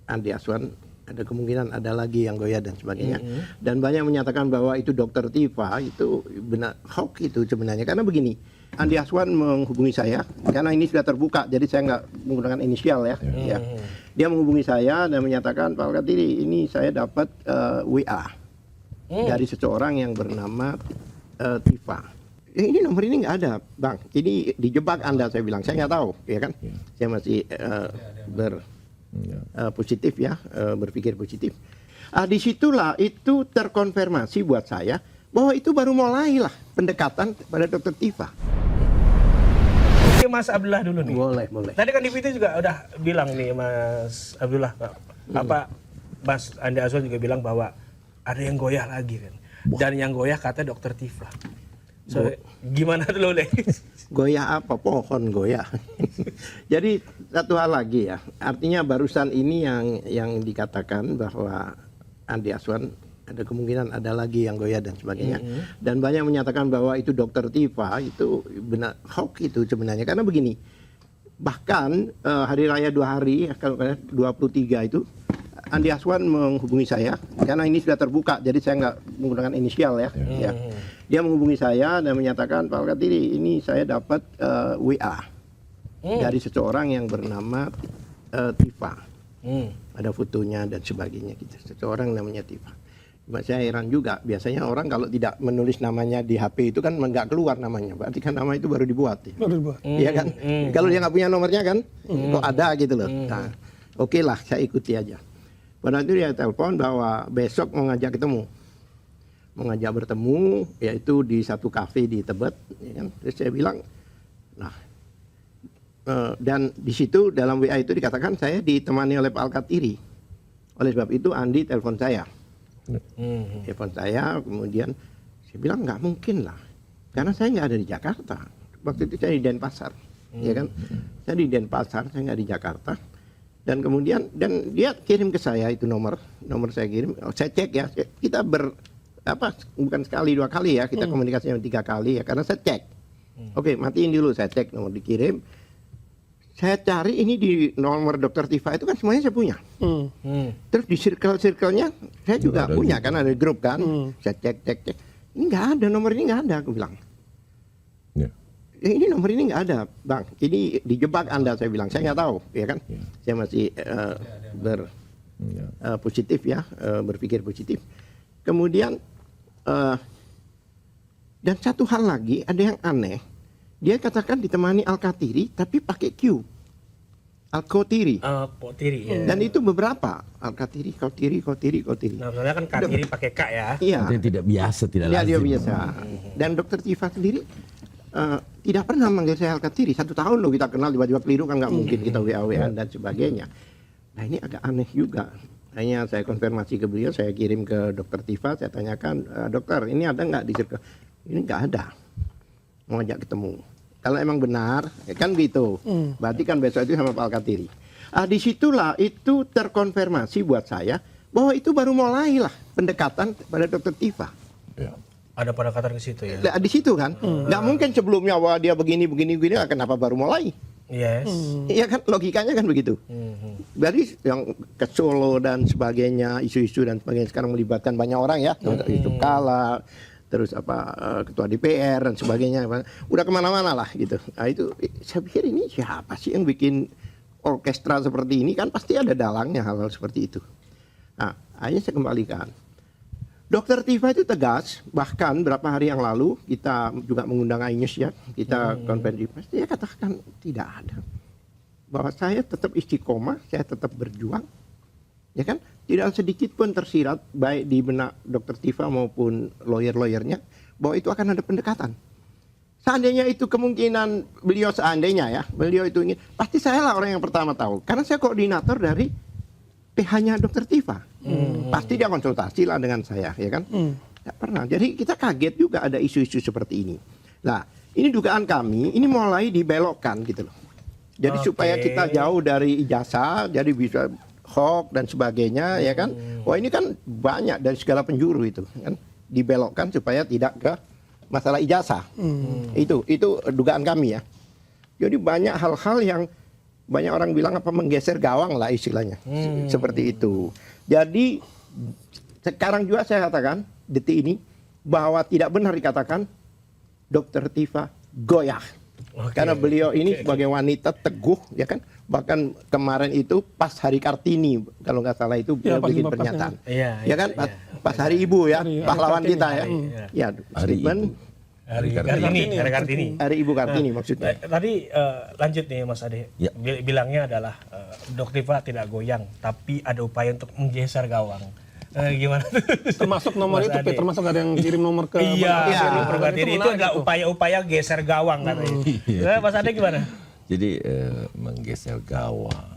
Andi Aswan ada kemungkinan ada lagi yang goyah dan sebagainya. Dan banyak menyatakan bahwa itu Dokter Tifa itu benar hoax itu sebenarnya. Karena begini, Andi Aswan menghubungi saya karena ini sudah terbuka, jadi saya nggak menggunakan inisial ya. Ya. Dia menghubungi saya dan menyatakan, Pak Alkatiri, ini saya dapat WA dari seseorang yang bernama Tifa. Ini nomor ini nggak ada, Bang. Ini dijebak Anda, saya bilang. Saya nggak tahu, ya kan? Saya masih positif ya, berpikir positif. Disitulah itu terkonfirmasi buat saya bahwa itu baru mulailah pendekatan pada Dokter Tifa. Oke, Mas Abdullah dulu nih. Boleh. Tadi kan di video juga udah bilang nih Mas Abdullah, apa Mas Andi Aswan juga bilang bahwa ada yang goyah lagi kan. Dan yang goyah kata Dokter Tifa. So, gimana dulu deh? Goyah apa? Pohon goyah. Jadi satu hal lagi ya, artinya barusan ini yang dikatakan bahwa Andi Aswan ada kemungkinan ada lagi yang goyah dan sebagainya. Dan banyak menyatakan bahwa itu Dokter Tifa itu benar hoax itu sebenarnya. Karena begini, bahkan hari raya 2 hari, kalau 23 itu, Andi Aswan menghubungi saya karena ini sudah terbuka, jadi saya nggak menggunakan inisial ya. Ya. Dia menghubungi saya dan menyatakan, Pak Alkatiri, ini saya dapat WA dari seseorang yang bernama Tifa. Ada fotonya dan sebagainya gitu. Seseorang namanya Tifa. Cuma saya heran juga, biasanya orang kalau tidak menulis namanya di HP itu kan nggak keluar namanya, berarti kan nama itu baru dibuat. Iya kan? Kalau dia nggak punya nomornya kan, kok ada gitu loh. Nah, oke lah, saya ikuti aja. Pada itu dia telepon bahwa besok mau ngajak ketemu. Mau ngajak bertemu, yaitu di satu kafe di Tebet. Ya kan? Terus saya bilang, nah, dan di situ dalam WA itu dikatakan saya ditemani oleh Pak Alkatiri. Oleh sebab itu Andi telepon saya. Telepon saya, kemudian saya bilang nggak mungkin lah. Karena saya nggak ada di Jakarta. Waktu itu saya di Denpasar. Ya kan? Saya di Denpasar, saya nggak di Jakarta. Dan kemudian dia kirim ke saya itu nomor saya kirim, saya cek ya, kita bukan sekali 2 kali ya, kita komunikasinya 3 kali ya, karena saya cek. Oke, matiin dulu, saya cek nomor dikirim. Saya cari ini di nomor Dokter Tifa itu kan semuanya saya punya. Terus di circle-nya saya juga punya kan, ada grup kan. Saya cek. Ini nggak ada, nomor ini nggak ada, aku bilang. Ini nomor ini nggak ada, Bang. Ini dijebak Anda, saya bilang. Saya nggak tahu, ya kan? Saya masih positif ya, berpikir positif. Kemudian dan satu hal lagi, ada yang aneh. Dia katakan ditemani Alkatiri, tapi pakai Q. Alkotiri. Alkotiri. Dan itu beberapa. Alkatiri, Kotiri. Nah, soalnya kan Katiri pakai K ya. Iya. Itu tidak biasa, tidak lazim. Dia biasa. Dan Dokter Tifa sendiri tidak pernah manggil saya Alkatiri. 1 tahun loh kita kenal, tiba-tiba keliru kan nggak mungkin kita WA-WA dan sebagainya. Nah ini agak aneh juga. Hanya saya konfirmasi ke beliau, saya kirim ke Dokter Tifa, saya tanyakan, dokter ini ada nggak di circle? Ini nggak ada. Mau ajak ketemu. Kalau emang benar, ya kan gitu. Berarti kan besok itu sama Pak Alkatiri. Disitulah itu terkonfirmasi buat saya bahwa itu baru mulailah pendekatan pada Dokter Tifa. Ya. Ada pendekatan ke situ ya. Di situ kan, nggak mungkin sebelumnya wah dia begini, kenapa baru mulai? Yes. Iya kan, logikanya kan begitu. Berarti yang ke Solo dan sebagainya, isu-isu dan sebagainya sekarang melibatkan banyak orang ya, Yusuf Kala, terus ketua DPR dan sebagainya, udah kemana-mana lah gitu. Nah itu, saya pikir ini siapa sih yang bikin orkestra seperti ini, kan pasti ada dalangnya hal-hal seperti itu. Nah, akhirnya saya kembalikan. Dokter Tifa itu tegas, bahkan beberapa hari yang lalu kita juga mengundang Ainus ya, kita konferensi pers, dia katakan tidak ada. Bahwa saya tetap istiqomah, saya tetap berjuang, ya kan? Tidak sedikit pun tersirat baik di benak Dokter Tifa maupun lawyer-lawyernya bahwa itu akan ada pendekatan. Seandainya itu kemungkinan beliau itu ingin, pasti saya lah orang yang pertama tahu, karena saya koordinator dari PH-nya Dokter Tifa. Pasti dia konsultasi lah dengan saya, ya kan? Tidak pernah. Jadi kita kaget juga ada isu-isu seperti ini. Nah, ini dugaan kami, ini mulai dibelokkan gitu loh. Jadi supaya kita jauh dari ijazah, jadi bisa hoax dan sebagainya, ya kan? Wah ini kan banyak dari segala penjuru itu, kan? Dibelokkan supaya tidak ke masalah ijazah. Itu dugaan kami ya. Jadi banyak hal-hal yang banyak orang bilang apa menggeser gawang lah istilahnya. Seperti itu. Jadi sekarang juga saya katakan detik ini bahwa tidak benar dikatakan Dr. Tifa goyah. Karena beliau ini sebagai wanita teguh, ya kan. Bahkan kemarin itu pas hari Kartini, kalau nggak salah itu beliau bikin pernyataan. Ya kan, pas hari Ibu ya, pahlawan kita ya. Ya, statement Hari Kartini. Hari Ibu Kartini maksudnya. Tadi lanjut nih Mas Ade. Bilangnya adalah Dr. Tifa tidak goyang, tapi ada upaya untuk menggeser gawang. Gimana? Termasuk nomor Mas itu, Ade. Termasuk ada yang kirim nomor ke Perbatini itu adalah upaya-upaya geser gawang katanya. Mas Ade gimana? Jadi menggeser gawang,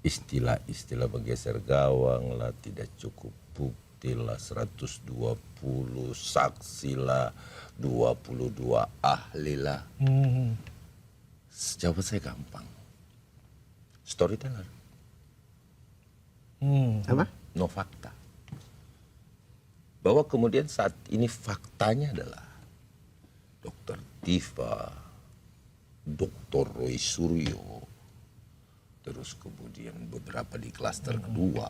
istilah-istilah menggeser gawang lah, tidak cukup bukti lah, 120 saksi lah, 22 ahli lah. Jawaban saya gampang, storyteller. Apa? No fakta. Bahwa kemudian saat ini faktanya adalah Dr. Tifa, Dr. Roy Suryo, terus kemudian beberapa di klaster kedua,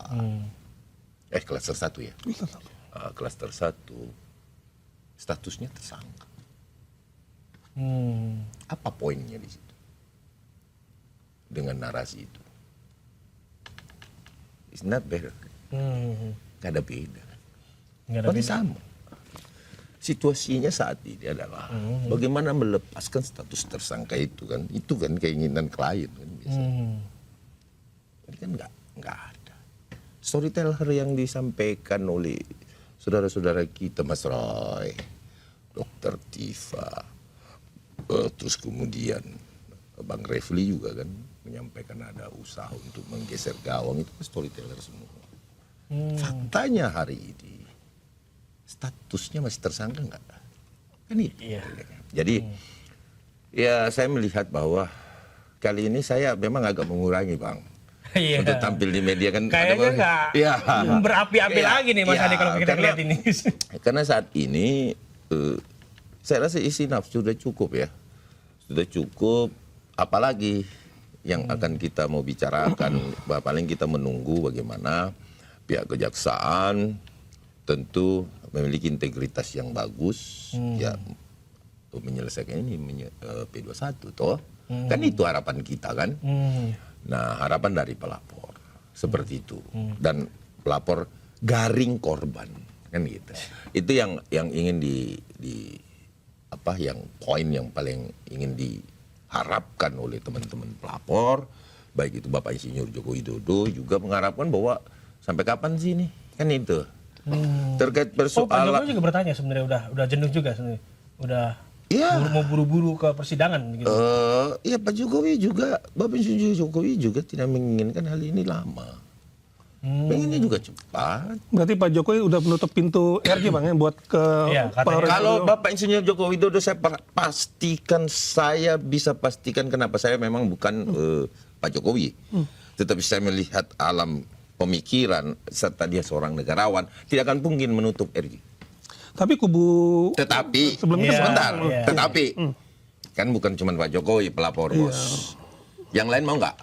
klaster 1 ya, klaster 1, statusnya tersangka. Apa poinnya di situ dengan narasi itu? It's not better. Gak ada beda. Kan sama. Situasinya saat ini adalah bagaimana melepaskan status tersangka itu kan keinginan klien kan biasanya. Ini kan nggak ada. Storyteller yang disampaikan oleh saudara-saudara kita, Mas Roy, Dr. Tifa, terus kemudian Bang Refli juga kan menyampaikan ada usaha untuk menggeser gawang, itu kan storyteller semua. Faktanya hari ini statusnya masih tersangka nggak? Kan itu. Jadi ya saya melihat bahwa kali ini saya memang agak mengurangi Bang. Untuk tampil di media kan. Kayaknya nggak berapi-api lagi nih Mas Ade kalau kita lihat ini. Karena saat ini saya rasa isi nafsu sudah cukup ya. Sudah cukup, apalagi yang akan kita mau bicarakan. Paling kita menunggu bagaimana pihak kejaksaan tentu memiliki integritas yang bagus ya untuk menyelesaikan ini P21 toh. Kan itu harapan kita kan. Nah, harapan dari pelapor seperti itu. Dan pelapor garing korban kan gitu. Itu yang ingin yang poin yang paling ingin diharapkan oleh teman-teman pelapor, baik itu Bapak Insinyur Joko Widodo juga mengharapkan bahwa sampai kapan sih ini? Kan itu. Terkait persoalan. Pak Jokowi juga bertanya sebenarnya udah jenuh juga sebenarnya. Udah mau buru-buru ke persidangan gitu. Iya, Pak Jokowi juga, Bapak Insinyur Jokowi juga tidak menginginkan hal ini lama. Pengennya juga cepat. Berarti Pak Jokowi udah menutup pintu RJ Bang ya buat ke kalau Bapak Insinyur Joko Widodo saya bisa pastikan kenapa saya memang bukan Pak Jokowi. Tetapi saya melihat alam pemikiran serta dia seorang negarawan tidak akan mungkin menutup RJ. Tapi sebelumnya sebentar. Tetapi kan bukan cuma Pak Jokowi pelapor bos. Yang lain mau nggak?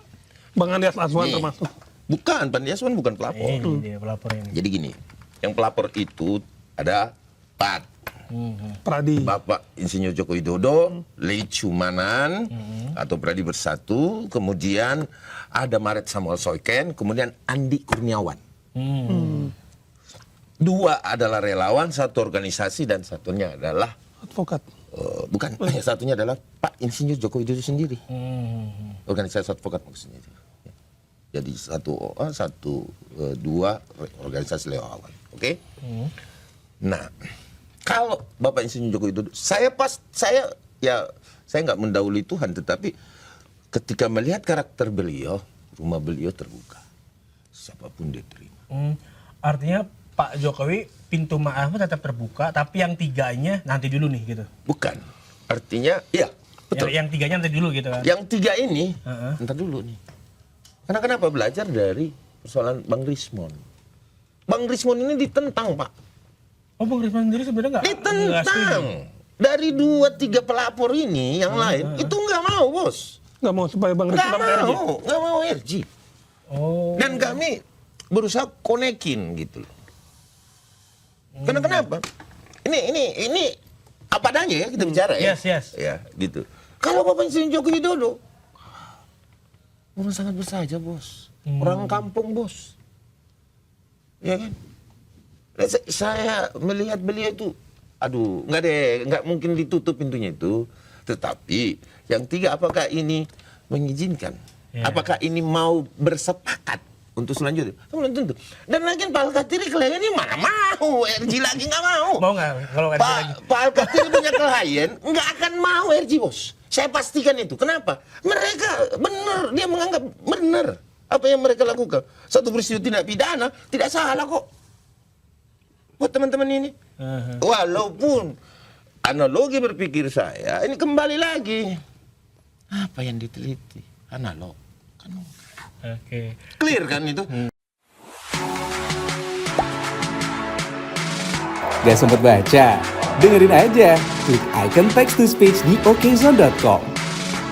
Bang Andi Aswan termasuk. Bukan, Pak Andi Aswan bukan pelapor. Dia pelapor ini. Jadi gini, yang pelapor itu ada 4. Pradi. Bapak Insinyur Joko Widodo, Lei Chumanan, atau Pradi Bersatu, kemudian ada Maret Samuel Soiken, kemudian Andi Kurniawan. 2 adalah relawan, 1 organisasi, dan satunya adalah advokat. Bukan, satunya adalah Pak Insinyur Joko Widodo sendiri. Organisasi advokat maksudnya. Jadi 2 organisasi relawan. Oke? Nah, kalau Bapak Insinyur Joko Widodo, saya nggak mendahului Tuhan, tetapi ketika melihat karakter beliau, rumah beliau terbuka, siapapun dia terima. Artinya Pak Jokowi pintu maafnya tetap terbuka, tapi yang 3-nya nanti dulu nih gitu. Bukan, artinya iya betul. Yang 3-nya nanti dulu gitu kan. Yang 3 ini, ntar dulu nih. Karena kenapa? Belajar dari persoalan Bang Rismon. Bang Rismon ini ditentang Pak. Oh, Bang Rismon sendiri sebenarnya nggak ditentang dari 2-3 pelapor ini yang lain itu nggak mau bos. Nggak mau supaya Bang Riki dapat RJ. Nggak mau RJ. Oh. Dan kami berusaha konekin gitu loh. Karena kenapa? Ini apa adanya ya kita bicara ya. Yes. Ya, gitu. Kalau Bapak Presiden Joko Widodo orang sangat bersahaja, Bos. Orang kampung, Bos. Ya kan? Saya melihat beliau itu, aduh, nggak mungkin ditutup pintunya itu. Tetapi yang tiga, apakah ini mengizinkan? Ya. Apakah ini mau bersepakat untuk selanjutnya? Belum tentu. Dan lagi Pak Al-Katiri klien ini mana mau, RJ lagi nggak mau. Mau nggak kalau RJ lagi? Pak Al-Katiri punya klien nggak akan mau RJ, Bos. Saya pastikan itu. Kenapa? Mereka benar, dia menganggap benar apa yang mereka lakukan. Satu peristiwa tindak pidana tidak salah kok. Buat teman-teman ini. Walaupun analogi berpikir saya, ini kembali lagi. Apa yang diteliti? Analog. Kan Oke. clear kan itu? Gak sempet baca? Dengerin aja, klik icon text to speech di okezone.com.